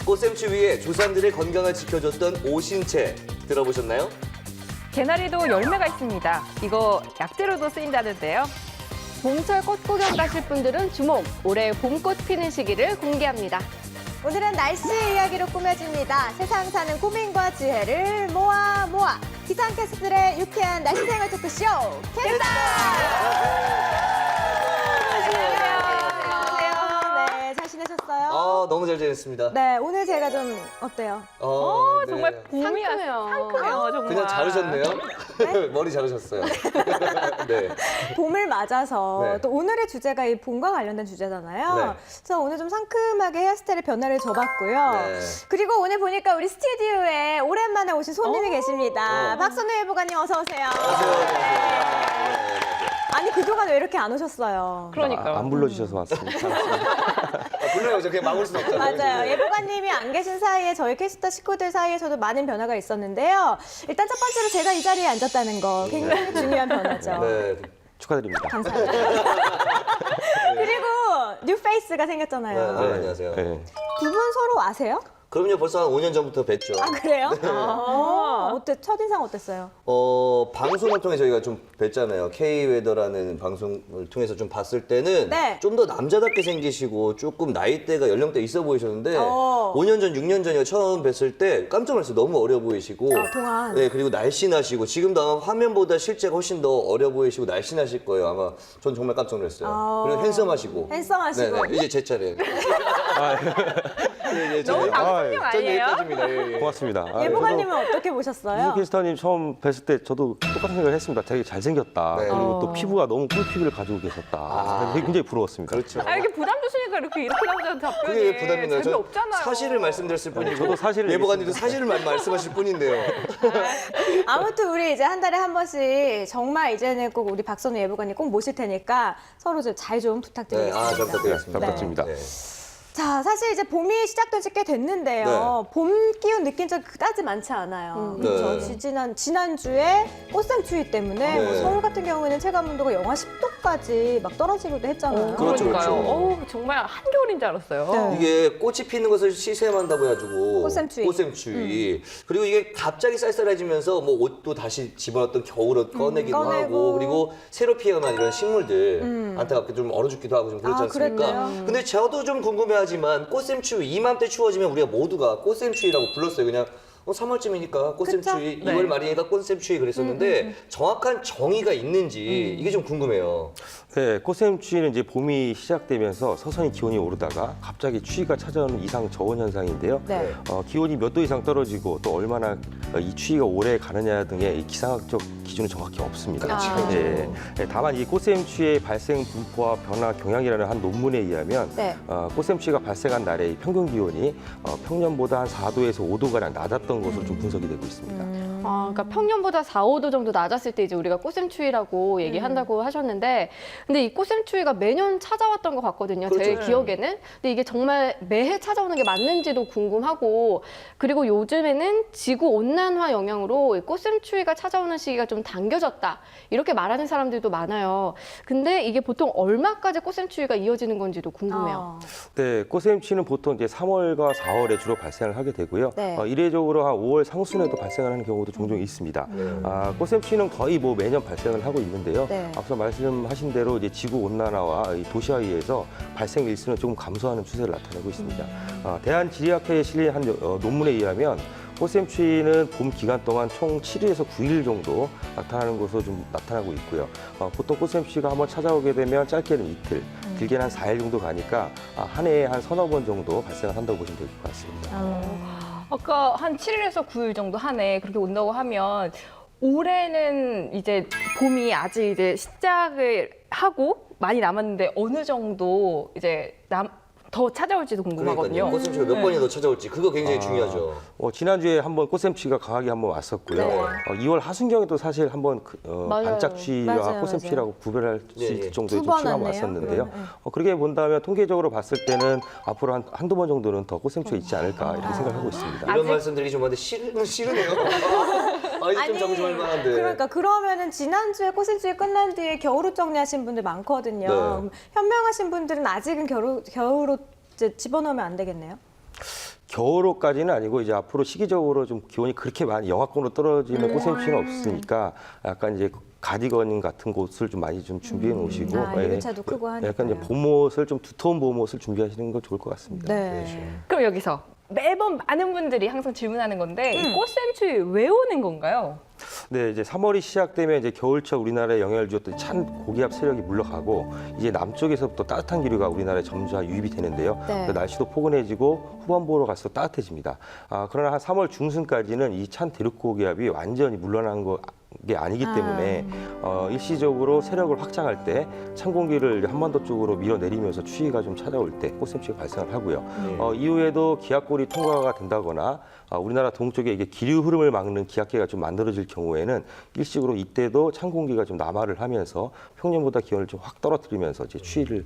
꽃샘추위에 조상들의 건강을 지켜줬던 오신채 들어보셨나요? 개나리도 열매가 있습니다. 이거 약재로도 쓰인다는데요. 봄철 꽃 구경 가실 분들은 주목! 올해 봄꽃 피는 시기를 공개합니다. 오늘은 날씨 이야기로 꾸며집니다. 세상 사는 고민과 지혜를 모아 기상캐스트들의 유쾌한 날씨 생활 토크쇼 캐스터! 네, 잘 지내셨어요? 너무 잘 지냈습니다. 네, 오늘 제가 좀 어때요? 네. 정말 봄이 상큼해요. 상큼해요, 정말. 그냥 자르셨네요. 머리 자르셨어요. 네. 봄을 맞아서 네. 또 오늘의 주제가 이 봄과 관련된 주제잖아요. 네. 그래서 오늘 좀 상큼하게 헤어스타일의 변화를 줘봤고요. 네. 그리고 오늘 보니까 우리 스튜디오에 오랜만에 오신 손님이 계십니다. 박선우 예보관님 어서 오세요. 아니 그동안 왜 이렇게 안 오셨어요? 그러니까요. 안 불러주셔서 왔습니다. 불러요. 그냥 막을 수는 없잖아요. 맞아요. 예보관님이 안 계신 사이에 저희 캐스터 식구들 사이에서도 많은 변화가 있었는데요. 일단 첫 번째로 제가 이 자리에 앉았다는 거 굉장히 중요한 변화죠. 네. 축하드립니다. 감사합니다. 그리고 뉴 페이스가 생겼잖아요. 네, 안녕하세요. 네. 두 분 서로 아세요? 그럼요. 벌써 한 5년 전부터 뵀죠. 아 그래요? 어때 첫인상 어땠어요? 방송을 통해 저희가 좀 뵀잖아요. K웨더라는 방송을 통해서 좀 봤을 때는 네. 좀 더 남자답게 생기시고 조금 나이대가 연령대 있어 보이셨는데 5년 전, 6년 전에 처음 뵀을 때 깜짝 놀랐어요. 너무 어려 보이시고 동안. 네, 그리고 날씬하시고 지금도 아마 화면보다 실제가 훨씬 더 어려 보이시고 날씬하실 거예요. 아마 전 정말 깜짝 놀랐어요. 그리고 핸섬하시고. 핸섬하시고. 네네, 이제 제 차례. 너무 방송용 전 아니에요? 여기까지입니다. 예. 고맙습니다. 예보관님은 어떻게 보셨어요? 유캐스터님 처음 뵀을 때 저도 똑같은 생각을 했습니다. 되게 잘생겼다. 네. 그리고 또 피부가 너무 꿀피부를 가지고 계셨다. 그래서 굉장히 부러웠습니다. 그렇죠. 이렇게 부담 주시니까 이렇게 남자한테 답변이 그게 부담인가요? 저 재미없잖아요. 사실을 말씀드렸을 뿐이고 저도 사실을 예보관님도 사실을 말씀하실 뿐인데요. 아무튼 우리 이제 한 달에 한 번씩 정말 이제는 꼭 우리 박선우 예보관님 꼭 모실 테니까 서로 잘 좀 네, 부탁드리겠습니다. 잘 부탁드리겠습니다. 잘 부탁드립니다. 네. 자, 사실 이제 봄이 시작된 지 꽤 됐는데요. 봄 기운 느낀 적 그다지 많지 않아요. 그렇죠. 네. 지난주에 꽃샘추위 때문에 네. 뭐 서울 같은 경우에는 체감 온도가 영하 10도까지 막 떨어지기도 했잖아요. 그렇죠, 그러니까요. 그렇죠. 어우, 정말 한겨울인 줄 알았어요. 네. 이게 꽃이 피는 것을 시샘한다고 해가지고 꽃샘추위. 꽃샘추위. 그리고 이게 갑자기 쌀쌀해지면서 뭐 옷도 다시 집어넣었던 겨울옷 꺼내기도 꺼내고. 하고 그리고 새로 피어난 이런 식물들 안타깝게 좀 얼어 죽기도 하고 좀 그렇지 아, 않습니까? 그랬네요. 근데 저도 좀 궁금해하지만 꽃샘추위 이맘때 추워지면 우리가 모두가 꽃샘추위라고 불렀어요. 그냥 3월쯤이니까 꽃샘추위, 그쵸? 2월 네. 말이니까 꽃샘추위 그랬었는데 정확한 정의가 있는지 이게 좀 궁금해요. 네, 꽃샘추위는 이제 봄이 시작되면서 서서히 기온이 오르다가 갑자기 추위가 찾아오는 이상 저온 현상인데요. 네. 기온이 몇 도 이상 떨어지고 또 얼마나 이 추위가 오래 가느냐 등의 이 기상학적 기준은 정확히 없습니다. 그렇죠. 네, 다만 이 꽃샘추위의 발생 분포와 변화 경향이라는 한 논문에 의하면 네. 꽃샘추위가 발생한 날의 이 평균 기온이 평년보다 한 4도에서 5도가량 낮았던 것으로 좀 분석이 되고 있습니다. 그러니까 평년보다 4, 5도 정도 낮았을 때 이제 우리가 꽃샘추위라고 얘기한다고 하셨는데 근데 이 꽃샘추위가 매년 찾아왔던 것 같거든요. 제 그렇죠. 기억에는. 근데 이게 정말 매해 찾아오는 게 맞는지도 궁금하고 그리고 요즘에는 지구 온난화 영향으로 이 꽃샘추위가 찾아오는 시기가 좀 당겨졌다. 이렇게 말하는 사람들도 많아요. 근데 이게 보통 얼마까지 꽃샘추위가 이어지는 건지도 궁금해요. 네, 꽃샘추위는 보통 이제 3월과 4월에 주로 발생을 하게 되고요. 네. 이례적으로 한 5월 상순에도 발생하는 경우도 종종 있습니다. 꽃샘추위는 거의 뭐 매년 발생을 하고 있는데요. 네. 앞서 말씀하신 대로 이제 지구 온난화와 이 도시화에 의해서 발생 일수는 조금 감소하는 추세를 나타내고 있습니다. 대한지리학회에 실린 한 논문에 의하면 꽃샘추위는 봄 기간 동안 총 7일에서 9일 정도 나타나는 것으로 좀 나타나고 있고요. 보통 꽃샘추위가 한번 찾아오게 되면 짧게는 이틀, 길게는 한 4일 정도 가니까 한 해에 한 서너 번 정도 발생을 한다고 보시면 될 것 같습니다. 아까 한 7일에서 9일 정도 하네. 그렇게 온다고 하면 올해는 이제 봄이 아직 이제 시작을 하고 많이 남았는데 어느 정도 이제 더 찾아올지도 궁금하거든요. 그러니까요. 꽃샘추위가 몇 번이나 더 찾아올지 그거 굉장히 중요하죠. 지난주에 한번 꽃샘추위가 강하게 한번 왔었고요. 네. 2월 하순경에도 사실 한번 맞아요. 반짝추위와 맞아요, 꽃샘추위라고 구별할 수 예, 있을 예. 정도의 두 좀 번 추위가 왔네요. 왔었는데요. 그렇게 본다면 통계적으로 봤을 때는 앞으로 한두 번 정도는 더 꽃샘추위가 있지 않을까 이렇게 생각하고 있습니다. 이런 말씀 드리기 좀 한데 싫으네요. 이제 좀 정정할 만한데. 그러니까 그러면은 지난주에 꽃샘추위 끝난 뒤에 겨울옷 정리하신 분들 많거든요. 네. 현명하신 분들은 아직은 겨울옷 이제 집어넣으면 안 되겠네요. 겨울호까지는 아니고 이제 앞으로 시기적으로 좀 기온이 그렇게 많이 영하권으로 떨어지는 꽃샘추위는 없으니까 약간 이제 가디건 같은 곳을 좀 많이 좀 준비해 놓으시고 일교차도 크고 하니까. 약간 이제 봄옷을 좀 두터운 봄옷을 준비하시는 거 좋을 것 같습니다. 네. 그럼 여기서 매번 많은 분들이 항상 질문하는 건데 이 꽃샘추위 왜 오는 건가요? 네, 이제 3월이 시작되면 이제 겨울철 우리나라에 영향을 주었던 찬 고기압 세력이 물러가고 이제 남쪽에서부터 따뜻한 기류가 우리나라에 점차 유입이 되는데요. 네. 날씨도 포근해지고 후반부로 갈수록 따뜻해집니다. 그러나 한 3월 중순까지는 이 찬 대륙 고기압이 완전히 물러난 게 아니기 때문에 일시적으로 세력을 확장할 때 찬 공기를 한반도 쪽으로 밀어내리면서 추위가 좀 찾아올 때 꽃샘추위가 발생을 하고요. 이후에도 기압골이 통과가 된다거나 우리나라 동쪽에 이게 기류 흐름을 막는 기압계가 좀 만들어질 경우에는 일시적으로 이때도 찬 공기가 좀 남하를 하면서 평년보다 기온을 좀 확 떨어뜨리면서 이제 추위를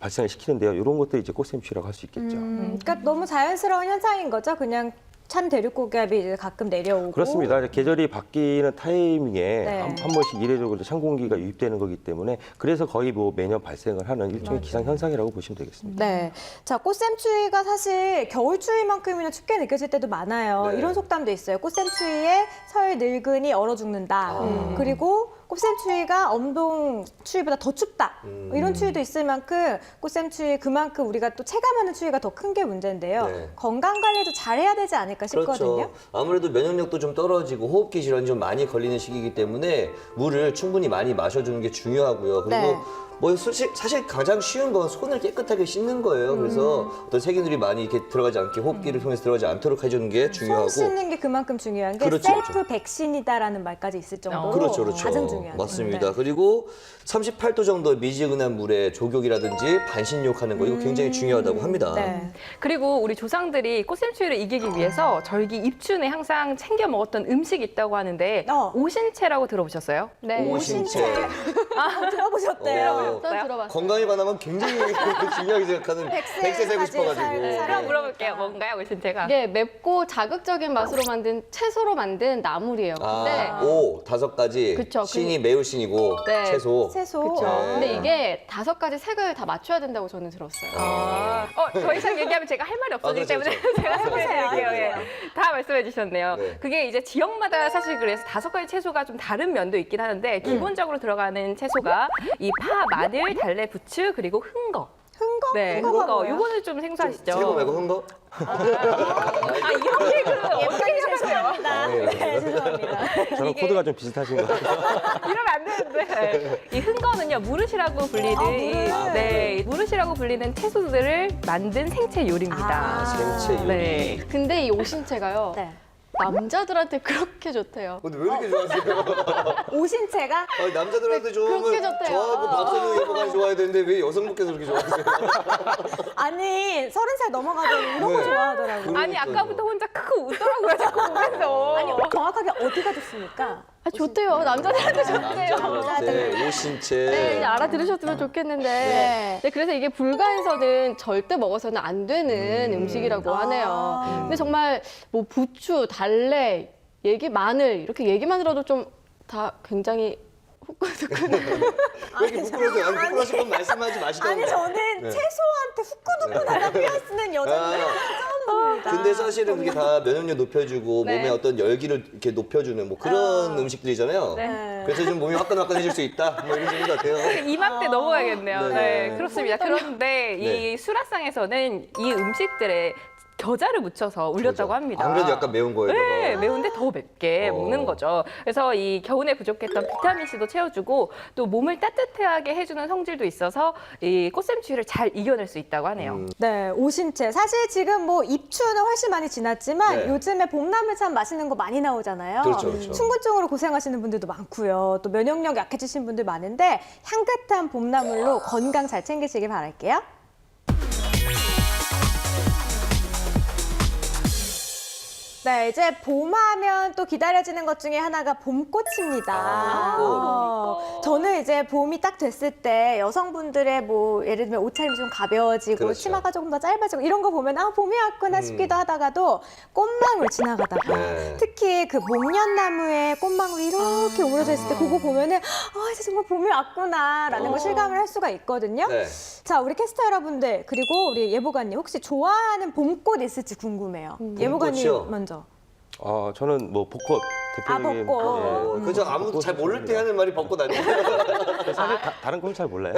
발생을 시키는데요. 이런 것들이 이제 꽃샘추위라고 할 수 있겠죠. 그러니까 너무 자연스러운 현상인 거죠. 그냥 찬 대륙 고기압이 이제 가끔 내려오고. 그렇습니다. 계절이 바뀌는 타이밍에 네. 한 번씩 이례적으로 찬 공기가 유입되는 거기 때문에 그래서 거의 뭐 매년 발생을 하는 일종의 기상 현상이라고 보시면 되겠습니다. 네. 자, 꽃샘추위가 사실 겨울 추위만큼이나 춥게 느껴질 때도 많아요. 네. 이런 속담도 있어요. 꽃샘추위에 설 늙은이 얼어 죽는다. 그리고 꽃샘추위가 엄동 추위보다 더 춥다. 이런 추위도 있을 만큼 꽃샘추위 그만큼 우리가 또 체감하는 추위가 더 큰 게 문제인데요. 네. 건강 관리도 잘해야 되지 않을까 싶거든요. 그렇죠. 아무래도 면역력도 좀 떨어지고 호흡기 질환이 좀 많이 걸리는 시기이기 때문에 물을 충분히 많이 마셔주는 게 중요하고요. 그리고 네. 뭐 사실 가장 쉬운 건 손을 깨끗하게 씻는 거예요. 그래서 어떤 세균들이 많이 이렇게 들어가지 않게 호흡기를 통해서 들어가지 않도록 해주는 게 중요하고. 손 씻는 게 그만큼 중요한 게 그렇죠, 셀프 그렇죠. 백신이다라는 말까지 있을 정도로 그렇죠, 그렇죠. 가장 중요한 맞습니다. 네. 그리고 38도 정도 미지근한 물에 조격이라든지 반신욕하는 거 이거 굉장히 중요하다고 합니다. 네. 그리고 우리 조상들이 꽃샘추위를 이기기 위해서 절기 입춘에 항상 챙겨 먹었던 음식이 있다고 하는데 오신채라고 들어보셨어요? 네. 오신채. 들어보셨대요. 일단 들어봤어요. 건강에 관한 건 굉장히 중요하게 생각하는 백세 살고 싶어가지고. 그럼 물어볼게요. 뭔가요, 오신채가? 이게 맵고 자극적인 맛으로 만든 채소로 만든 나물이에요. 근데 오, 5가지. 그쵸, 신이 매울 신이고 네. 채소. 채소. 그렇죠. 네. 근데 이게 5가지 색을 다 맞춰야 된다고 저는 들었어요. 더 이상 얘기하면 제가 할 말이 없어지기 그렇죠, 때문에 제가 해드릴게요. 해보세요. 예. 다 말씀해 주셨네요. 네. 그게 이제 지역마다 사실 그래서 5가지 채소가 좀 다른 면도 있긴 하는데 기본적으로 들어가는 채소가 이 파, 마늘, 달래, 부추 그리고 흥거. 흥거? 네, 흥거가 흥거. 뭐예요? 요거는 좀 생소하시죠? 세고 말고 흥거? 이런 얘기를 어떻게 생각하세요? 네, 죄송합니다. 저랑 코드가 좀 비슷하신 것 같아요. 이러면 안 되는데. 이 흥거는요, 무릇이라고 불리는, 무릇. 네, 무릇이라고 불리는 채소들을 만든 생채 요리입니다. 생채 요리. 네. 근데 이 오신채가요. 네. 남자들한테 그렇게 좋대요. 근데 왜 이렇게 좋아하세요? 오신채가 아니, 남자들한테 좋으면 그렇게 좋대요. 저하고 박선영 여보가 좋아야 되는데 왜 여성분께서 그렇게 좋아하세요? 아니 30살 넘어가도 이런 거 네. 좋아하더라고요. 아니, 아까부터 혼자 크크 웃더라고요, 자꾸 보면서. 아니 정확하게 어디가 좋습니까? 좋대요. 남자들한테 좋대요. 남자한테 오신채. 네, 이제 알아들으셨으면 좋겠는데. 네, 그래서 이게 불가에서는 절대 먹어서는 안 되는 음식이라고 하네요. 근데 정말 뭐 부추, 달래, 마늘 이렇게 얘기만 들어도 좀 다 굉장히 후끈후끈. 왜 이렇게 부끄러워서 아니 부끄러우신 건 말씀하지 마시던가. 아니 저는 네. 채소한테 후끈후끈하다 표현 쓰는 여자는 처음 봅니다. 근데 사실은 그게 다 면역력 높여주고 네. 몸의 어떤 열기를 이렇게 높여주는 뭐 그런 음식들이잖아요. 네. 그래서 좀 몸이 화끈화끈해질 수 있다. 뭐 이런 식인 것 같아요. 이맘때 넘어가겠네요. 네. 네, 그렇습니다. 그런데 네. 이 수라상에서는 이 음식들에 겨자를 묻혀서 올렸다고 합니다. 안 그래도 약간 매운 거예요. 네, 매운데 더 맵게 어. 먹는 거죠. 그래서 이 겨울에 부족했던 비타민C도 채워주고 또 몸을 따뜻하게 해주는 성질도 있어서 이 꽃샘추위를 잘 이겨낼 수 있다고 하네요. 네, 오신채. 사실 지금 뭐 입추는 훨씬 많이 지났지만 네. 요즘에 봄나물 참 맛있는 거 많이 나오잖아요. 그렇죠, 그렇죠. 충곤증으로 고생하시는 분들도 많고요. 또 면역력 약해지신 분들 많은데 향긋한 봄나물로 건강 잘 챙기시길 바랄게요. 네, 이제 봄하면 또 기다려지는 것 중에 하나가 봄꽃입니다. 저는 이제 봄이 딱 됐을 때 여성분들의 뭐 예를 들면 옷차림이 좀 가벼워지고 그렇죠. 치마가 조금 더 짧아지고 이런 거 보면 아 봄이 왔구나 싶기도 하다가도 꽃망울 지나가다가 네. 특히 그 목련나무에 꽃망울이 이렇게 우러져 있을 때 그거 보면은 아 이제 정말 봄이 왔구나라는 걸 실감을 할 수가 있거든요. 네. 자, 우리 캐스터 여러분들 그리고 우리 예보관님 혹시 좋아하는 봄꽃 있을지 궁금해요. 예보관님 봄꽃이요? 먼저. 저는 뭐 벚꽃 대표적인 벚꽃. 그죠? 아무도 잘 모를 때 하는 말이 벚꽃 아니에요? 사실 다른 건 잘 몰라요.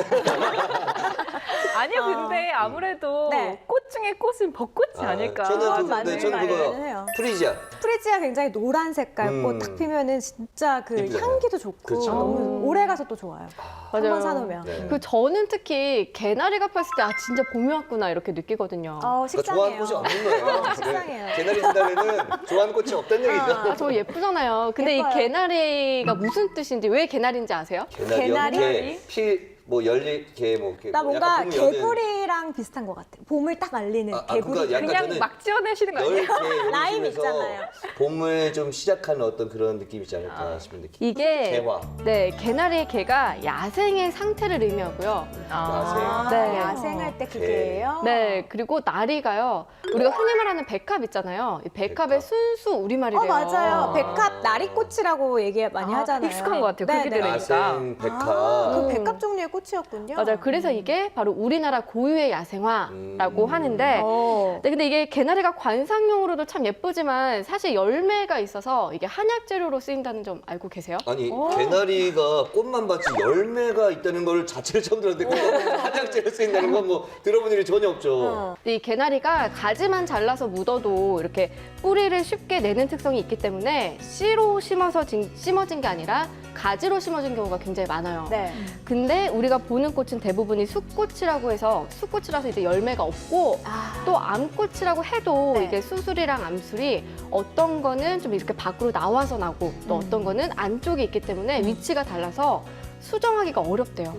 아니요, 근데 아무래도 네. 꽃 중에 꽃은 벚꽃이 아닐까. 저는 맞는 저는 그거요. 말이긴 해요. 프리지아. 프리지아 굉장히 노란 색깔 꽃 음. 딱 피면은 진짜 그 이쁘잖아요. 향기도 좋고 그렇죠. 너무 오래 가서 또 좋아요. 맞아요. 한번 사놓으면. 네. 그 저는 특히 개나리가 폈을 때 아 진짜 봄이 왔구나 이렇게 느끼거든요. 그러니까 좋아하는 식상해요. 꽃이 없는 거예요. 식상해요. 개나리 진달래는 좋아하는 꽃이 없다는 얘기죠. 아, 저 예쁘잖아요. 근데 예뻐요. 이 개나리가 무슨 뜻인지 왜 개나리인지 아세요? 개나리, 개나리? 뭐 열리, 뭐 이렇게 나 뭐 뭔가 약간 봄이 여는- 개구리랑 비슷한 것 같아. 봄을 딱 알리는 개구리. 그러니까 약간 그냥 저는 막 지어내시는 거 아니에요? 열개 라임 이러시면서 있잖아요. 봄을 좀 시작하는 어떤 그런 느낌이지 않을까 싶은 느낌. 이게 개화. 네 개나리의 개가 야생의 상태를 의미하고요. 아, 네. 야생할 때 그게예요? 네 그리고 나리가요. 우리가 흔히 말하는 백합 있잖아요. 이 백합의 백합. 순수 우리말이래요. 맞아요. 백합 나리꽃이라고 얘기 많이 하잖아요. 익숙한 것 같아요. 그렇게 네네. 들으니까. 야생 백합. 그 백합 종류의 꽃이었군요. 맞아요. 그래서 이게 바로 우리나라 고유의 야생화라고 하는데 어. 네, 근데 이게 개나리가 관상용으로도 참 예쁘지만 사실 열매가 있어서 이게 한약 재료로 쓰인다는 점 알고 계세요? 아니 개나리가 꽃만 봤지 열매가 있다는 걸 자체를 처음 들었는데 그거 한약재로 쓰인다는 건 뭐 들어본 일이 전혀 없죠. 이 개나리가 가지만 잘라서 묻어도 이렇게 뿌리를 쉽게 내는 특성이 있기 때문에 씨로 심어진 게 아니라 가지로 심어진 경우가 굉장히 많아요. 네. 근데 우리가 보는 꽃은 대부분이 숫꽃이라고 해서 숫꽃이라서 이제 열매가 없고 또 암꽃이라고 해도 네. 이게 수술이랑 암술이 어떤 거는 좀 이렇게 밖으로 나와서 나고 또 어떤 거는 안쪽에 있기 때문에 위치가 달라서 수정하기가 어렵대요.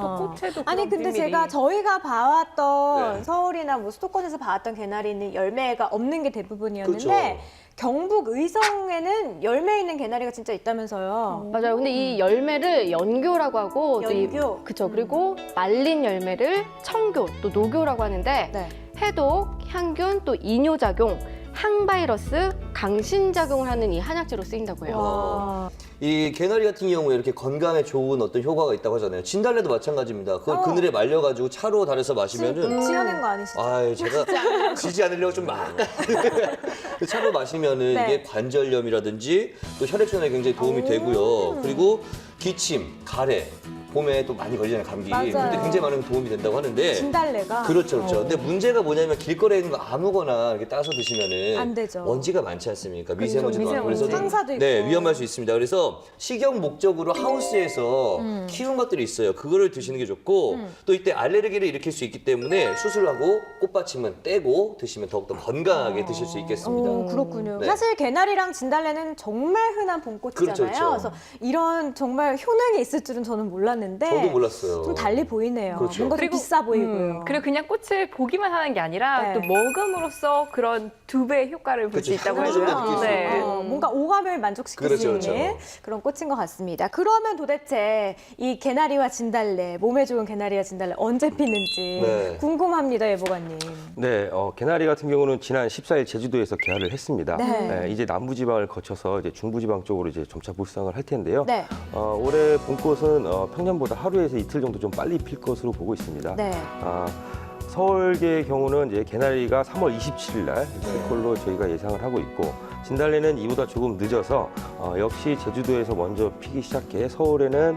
또 꽃에도 아니 그런 근데 비밀이. 제가 저희가 봐왔던 네. 서울이나 뭐 수도권에서 봐왔던 개나리는 열매가 없는 게 대부분이었는데 그렇죠. 경북 의성에는 열매 있는 개나리가 진짜 있다면서요. 맞아요. 근데 이 열매를 연교라고 하고 또 이- 연교? 그쵸. 그리고 말린 열매를 청교 또 노교라고 하는데 네. 해독, 향균, 또 이뇨작용, 항바이러스, 강신작용을 하는 이 한약재로 쓰인다고 해요. 와. 이 개나리 같은 경우에 이렇게 건강에 좋은 어떤 효과가 있다고 하잖아요. 진달래도 마찬가지입니다. 그걸 그늘에 말려가지고 차로 달여서 마시면은 지어낸 거 아니시죠? 아유 제가 지지 않으려고 좀 막 차로 마시면은 네. 이게 관절염이라든지 또 혈액순환에 굉장히 도움이 되고요. 그리고 기침, 가래 봄에 또 많이 걸리잖아요 감기. 맞아요. 근데 굉장히 많은 도움이 된다고 하는데 진달래가 그렇죠, 그렇죠. 근데 문제가 뭐냐면 길거리에 있는 거 아무거나 이렇게 따서 드시면은 안 되죠. 먼지가 많지 않습니까? 미세먼지도 많고 미세먼지. 그래서 좀 황사도 있고. 네, 위험할 수 있습니다. 그래서 식용 목적으로 하우스에서 키운 것들이 있어요. 그거를 드시는 게 좋고 또 이때 알레르기를 일으킬 수 있기 때문에 수술하고 꽃받침은 떼고 드시면 더욱더 건강하게 드실 수 있겠습니다. 오, 그렇군요. 네. 사실 개나리랑 진달래는 정말 흔한 봄꽃이잖아요. 그렇죠, 그렇죠. 그래서 이런 정말 효능이 있을 줄은 저는 몰랐는데 저도 몰랐어요. 좀 달리 보이네요. 그렇죠. 뭔가 좀 비싸 보이고요. 그리고 그냥 꽃을 보기만 하는 게 아니라 네. 또 먹음으로써 그런 두 배의 효과를 볼 수 그렇죠. 있다고 향을 좀 해요. 더 느낄 수 네. 있고. 뭔가 오감을 만족시킬 그렇죠, 수 있는 그렇죠. 그런 꽃인 것 같습니다. 그러면 도대체 이 개나리와 진달래, 몸에 좋은 개나리와 진달래 언제 피는지 네. 궁금합니다, 예보관님. 네, 개나리 같은 경우는 지난 14일 제주도에서 개화를 했습니다. 네. 이제 남부지방을 거쳐서 이제 중부지방 쪽으로 이제 점차 불상을 할 텐데요. 네. 올해 봄꽃은 평년보다 하루에서 이틀 정도 좀 빨리 필 것으로 보고 있습니다. 네. 서울계의 경우는 이제 개나리가 3월 27일 날 필 걸로 저희가 예상을 하고 있고 진달래는 이보다 조금 늦어서 역시 제주도에서 먼저 피기 시작해 서울에는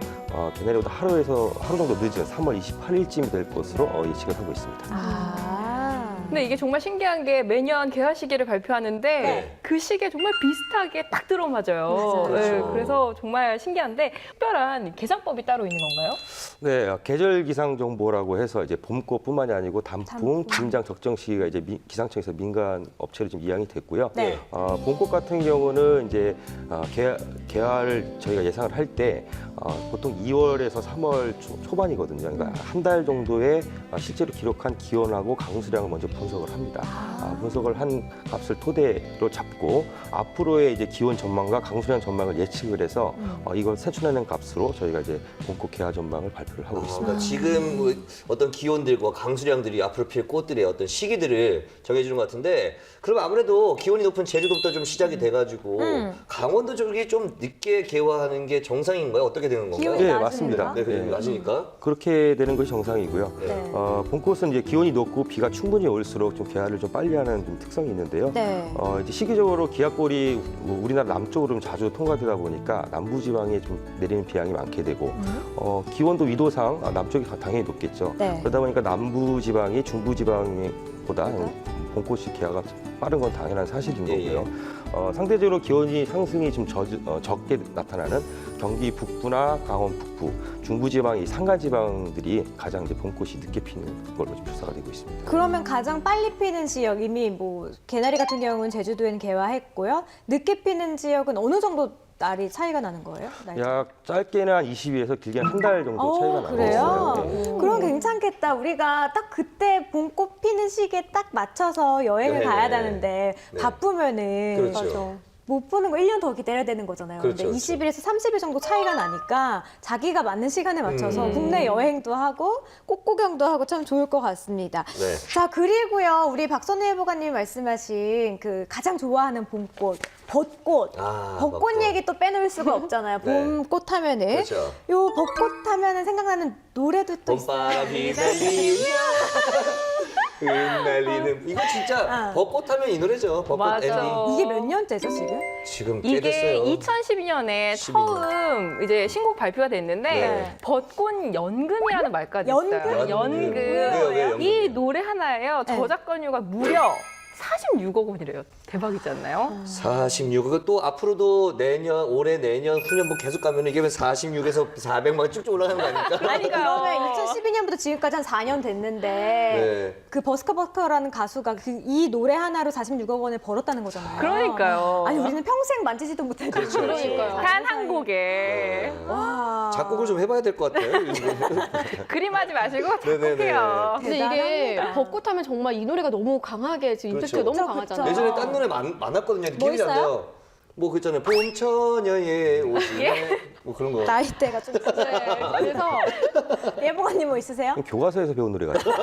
개나리보다 하루 정도 늦은 3월 28일쯤 될 것으로 예측을 하고 있습니다. 아. 근데 이게 정말 신기한 게 매년 개화 시기를 발표하는데 네. 그 그 시기에 정말 비슷하게 딱 들어맞아요. 맞아요. 그렇죠. 그래서 정말 신기한데 특별한 계산법이 따로 있는 건가요? 네, 계절 기상 정보라고 해서 이제 봄꽃뿐만이 아니고 단풍, 김장 적정 시기가 이제 기상청에서 민간 업체로 지금 이양이 됐고요. 네. 봄꽃 같은 경우는 이제 개화를 저희가 예상을 할 때 보통 2월에서 3월 초반이거든요. 그러니까 한 달 정도의 실제로 기록한 기온하고 강수량을 먼저 분석을 합니다. 분석을 한 값을 토대로 잡고 앞으로의 이제 기온 전망과 강수량 전망을 예측을 해서 이걸 세출하는 값으로 저희가 이제 봄꽃 개화 전망을 발표를 하고 있습니다. 그러니까 지금 뭐 어떤 기온들과 강수량들이 앞으로 필 꽃들의 어떤 시기들을 정해주는 것 같은데, 그럼 아무래도 기온이 높은 제주도부터 좀 시작이 돼가지고 강원도 쪽이 좀 늦게 개화하는 게 정상인가요? 어떻게 되는 건가요? 기온이 네, 낮으니까? 맞습니다. 네, 그래요. 낮으니까. 그렇게 되는 것이 정상이고요. 네. 봄꽃은 이제 기온이 높고 비가 충분히 올수록 좀 개화를 좀 빨리 하는 좀 특성이 있는데요. 네. 이제 시기적으로 기압골이 우리나라 남쪽으로 좀 자주 통과되다 보니까 남부지방에 좀 내리는 비양이 많게 되고 기온도 위도상 남쪽이 당연히 높겠죠. 네. 그러다 보니까 남부지방이 중부지방보다 봄꽃이 개화가 빠른 건 당연한 사실인 예, 거고요. 상대적으로 기온이 상승이 좀 적게 나타나는 경기 북부나 강원 북부, 중부지방 이 산간지방들이 가장 이제 봄꽃이 늦게 피는 걸로 좀 조사가 되고 있습니다. 그러면 가장 빨리 피는 지역, 이미 뭐 개나리 같은 경우는 제주도에는 개화했고요. 늦게 피는 지역은 어느 정도 날이 차이가 나는 거예요? 약 짧게는 한 20일에서 길게는 한 달 정도 차이가 나고 그래요? 있어요. 네. 그럼 괜찮겠다. 우리가 딱 그때 봄꽃 피는 시기에 딱 맞춰서 여행을 네. 가야 되는데 네. 바쁘면은 그렇죠. 못 보는 거 1년 더 기다려야 되는 거잖아요. 그렇죠, 근데 20일에서 30일 정도 차이가 나니까 자기가 맞는 시간에 맞춰서 국내 여행도 하고 꽃 구경도 하고 참 좋을 것 같습니다. 네. 자, 그리고요. 우리 박선우 예보관님이 말씀하신 그 가장 좋아하는 봄꽃, 벚꽃. 벚꽃 벚꽃. 얘기 또 빼놓을 수가 없잖아요. 네. 봄꽃 하면은. 그렇죠. 요 벚꽃 하면은 생각나는 노래도 또 있어요. 봄바람이 날리며 흩날리는, 이거 진짜 벚꽃 하면 이 노래죠. 벚꽃 맞아. 엔딩. 이게 몇 년째죠, 지금? 지금 꽤 이게 됐어요. 2012년에 12년. 처음 이제 신곡 발표가 됐는데 네. 벚꽃 연금이라는 말까지 연금? 있어요. 연금. 왜요, 연금이요? 이 노래 하나에요. 네. 저작권료가 무려 46억 원이래요. 대박이지 않나요? 46. 그것도 앞으로도 내년, 올해, 내년, 후년 뭐 계속 가면 이게 46에서 400만 쭉쭉 올라가는 거 아닙니까? 아니, 그러니까요. 그러면 2012년부터 지금까지 한 4년 됐는데 네. 그 버스커버스커라는 가수가 이 노래 하나로 46억 원을 벌었다는 거잖아요. 그러니까요. 아니, 우리는 평생 만지지도 못했는데. 그렇죠, 그렇죠. 그러니까요. 단 한 곡에 와. 작곡을 좀 해봐야 될 것 같아요. 그림하지 마시고 네네네. 작곡해요. 근데 이게 대단합니다. 벚꽃 하면 정말 이 노래가 너무 강하게 지금 임팩트가 그렇죠. 너무 그쵸, 강하잖아요. 예전에 딴 노래 많았거든요. 뭐 기억이 안 있어요? 나요. 뭐 그 있잖아요. 봄처녀의 오시네. 예? 뭐 그런 거. 나이대가 좀 있어요. 네, 그래서 예보관님 뭐 있으세요? 교과서에서 배운 노래 같아요.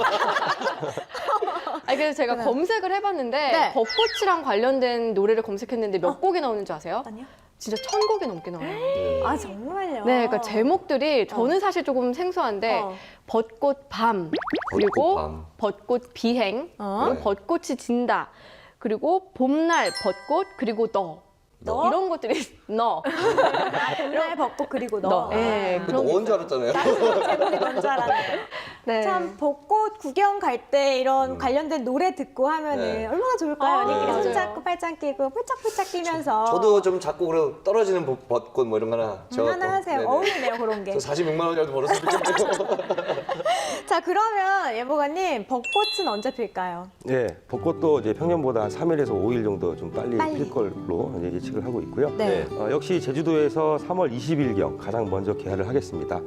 그래서 제가 네. 검색을 해봤는데 네. 벚꽃이랑 관련된 노래를 검색했는데 몇 곡이 나오는 줄 아세요? 아니요. 진짜 1000곡이 넘게 나와요. 아, 정말요? 네, 그러니까 제목들이 저는 사실 조금 생소한데 어. 벚꽃 밤, 그리고 밤. 벚꽃 비행, 어. 그리고 벚꽃이 진다, 그리고 봄날 벚꽃, 그리고 너. 너? 이런 것들이 너. 봄날 벚꽃 그리고 너. 네, 그 그런 게 너인 줄 알았잖아요. 제목이 뭔 줄 알았는데. 네. 참 벚꽃 구경 갈 때 이런 관련된 노래 듣고 하면은 네. 얼마나 좋을까요? 언니끼리 맞아요. 손잡고 팔짱 끼고 폴짝폴짝 뛰면서. 저도 좀 작곡으로 떨어지는 벚꽃 뭐 이런 거 하나 하나 하세요. 네네. 어울리네요, 그런 게. 저 46만 원이라도 벌었으면 좋겠네요. 자, 그러면 예보관님 벚꽃은 언제 필까요? 네, 벚꽃도 이제 평년보다 한 3일에서 5일 정도 좀 빨리 필 걸로 이제 예측을 하고 있고요. 네. 역시 제주도에서 3월 20일경 가장 먼저 개화를 하겠습니다.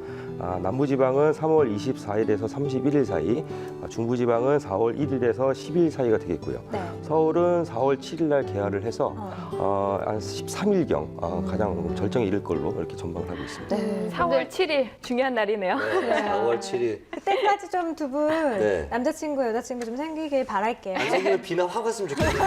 남부지방은 3월 24일에서 31일 사이, 중부지방은 4월 1일에서 10일 사이가 되겠고요. 네. 서울은 4월 7일 날 개화를 해서 한 13일경 가장 절정에 이를 걸로 이렇게 전망을 하고 있습니다. 네. 4월 7일 중요한 날이네요. 네, 4월 7일. 그때까지 좀 두 분 네. 남자친구, 여자친구 좀 생기길 바랄게요. 안생기면 비나 확 왔으면 좋겠어요.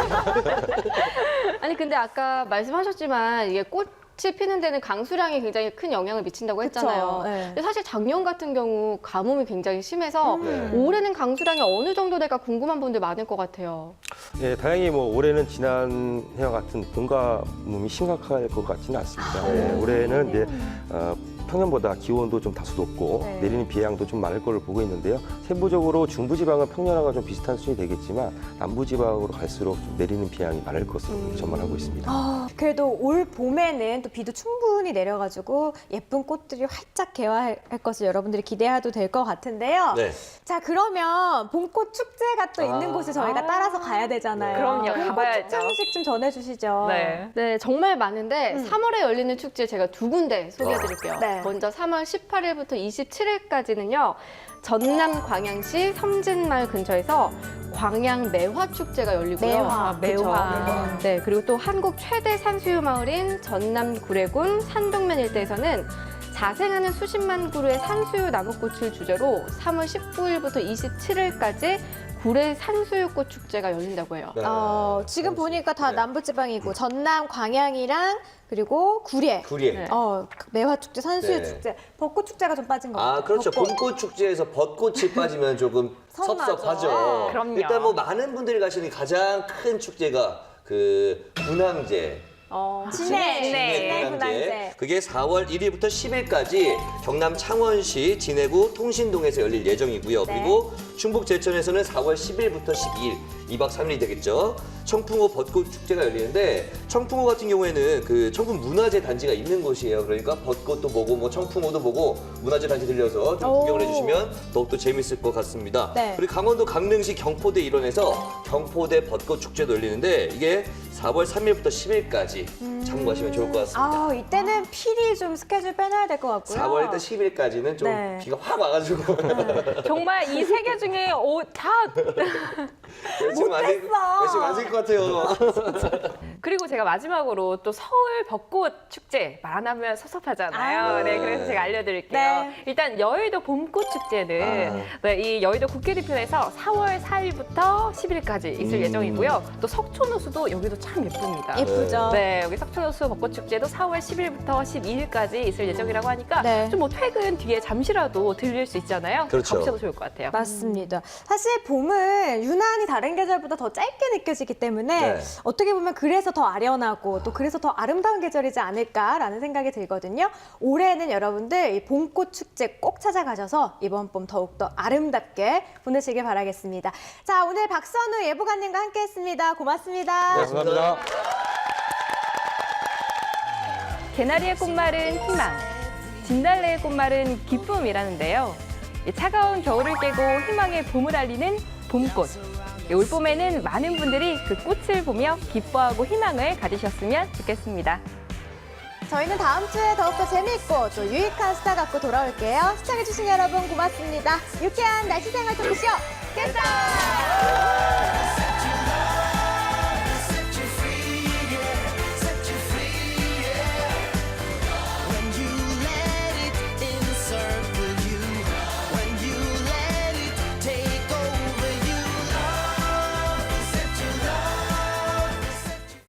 아니 근데 아까 말씀하셨지만 이게 꽃이 피는 데는 강수량이 굉장히 큰 영향을 미친다고 했잖아요. 그쵸, 네. 근데 사실 작년 같은 경우 가뭄이 굉장히 심해서 네. 올해는 강수량이 어느 정도 될까 궁금한 분들 많을 것 같아요. 네, 다행히 뭐 올해는 지난 해와 같은 봄 가뭄이 심각할 것 같지는 않습니다. 네, 올해는 이제 평년보다 기온도 좀 다소 높고 네. 내리는 비 양도 좀 많을 걸로 보고 있는데요. 세부적으로 중부지방은 평년하고 좀 비슷한 수준이 되겠지만 남부지방으로 갈수록 좀 내리는 비 양이 많을 것으로 그렇게 전망하고 있습니다. 그래도 올 봄에는 또 비도 충분히 내려가지고 예쁜 꽃들이 활짝 개화할 것을 여러분들이 기대해도 될 것 같은데요. 네. 자, 그러면 봄꽃 축제가 또 있는 곳에 저희가 따라서 가야 되잖아요. 그럼요, 봄꽃 가봐야죠. 축제 소식 좀 전해주시죠. 네. 네, 정말 많은데 3월에 열리는 축제 제가 두 군데 소개해드릴게요. 네. 먼저 3월 18일부터 27일까지는요. 전남 광양시 섬진마을 근처에서 광양 매화 축제가 열리고요. 매화, 그쵸? 네, 그리고 또 한국 최대 산수유 마을인 전남 구례군 산동면 일대에서는 자생하는 수십만 그루의 산수유 나무꽃을 주제로 3월 19일부터 27일까지 구례 산수유꽃 축제가 열린다고 해요. 네. 지금 보니까 다 네. 남부지방이고 전남, 광양이랑 그리고 구례. 구리에. 네. 매화 축제, 산수유 네. 축제, 벚꽃 축제가 좀 빠진 것 같아요. 그렇죠. 벚꽃. 봄꽃 축제에서 벚꽃이 빠지면 조금 서운하죠. 섭섭하죠. 그럼요. 일단 뭐 많은 분들이 가시는 가장 큰 축제가 그 분황제. 진해 분황제. 그게 4월 1일부터 10일까지 경남 창원시 진해구 통신동에서 열릴 예정이고요. 네. 그리고 충북 제천에서는 4월 10일부터 12일 2박 3일이 되겠죠. 청풍호 벚꽃 축제가 열리는데 청풍호 같은 경우에는 그 청풍 문화재 단지가 있는 곳이에요. 그러니까 벚꽃도 보고 뭐 청풍호도 보고 문화재 단지 들려서 좀 구경을 해주시면 더욱더 재밌을 것 같습니다. 네. 그리고 강원도 강릉시 경포대 일원에서 경포대 벚꽃 축제도 열리는데 이게 4월 3일부터 10일까지 참고하시면 좋을 것 같습니다. 이때는 필히 좀 스케줄 빼놔야 될 것 같고요. 4월부터 10일까지는 좀 네. 비가 확 와가지고 정말 이 세 개 중에 다 열심히 맞을 것 같아요. 그리고 제가 마지막으로 또 서울 벚꽃 축제 말 안 하면 섭섭하잖아요. 네, 그래서 제가 알려드릴게요. 네. 일단 여의도 봄꽃 축제는 네, 이 여의도 국회뒤편에서 4월 4일부터 10일까지 있을 예정이고요. 또 석촌호수도 여기도 참 예쁩니다. 예쁘죠. 네, 여기 석촌호수 벚꽃 축제도 4월 10일부터 12일까지 있을 예정이라고 하니까 네. 좀 뭐 퇴근 뒤에 잠시라도 들릴 수 있잖아요. 그렇죠. 가보셔도 좋을 것 같아요. 맞습니다. 사실 봄은 유난히 다른 계절보다 더 짧게 느껴지기 때문에 네. 어떻게 보면 그래서 더 아련하고 또 그래서 더 아름다운 계절이지 않을까라는 생각이 들거든요. 올해는 여러분들 이 봄꽃 축제 꼭 찾아가셔서 이번 봄 더욱더 아름답게 보내시길 바라겠습니다. 자, 오늘 박선우 예보관님과 함께했습니다. 고맙습니다. 네. 감사합니다. 개나리의 꽃말은 희망, 진달래의 꽃말은 기쁨이라는데요. 이 차가운 겨울을 깨고 희망의 봄을 알리는 봄꽃. 이 올봄에는 많은 분들이 그 꽃을 보며 기뻐하고 희망을 가지셨으면 좋겠습니다. 저희는 다음 주에 더욱더 재미있고 또 유익한 스타 갖고 돌아올게요. 시청해주신 여러분 고맙습니다. 유쾌한 날씨생활 토크쇼 끝장!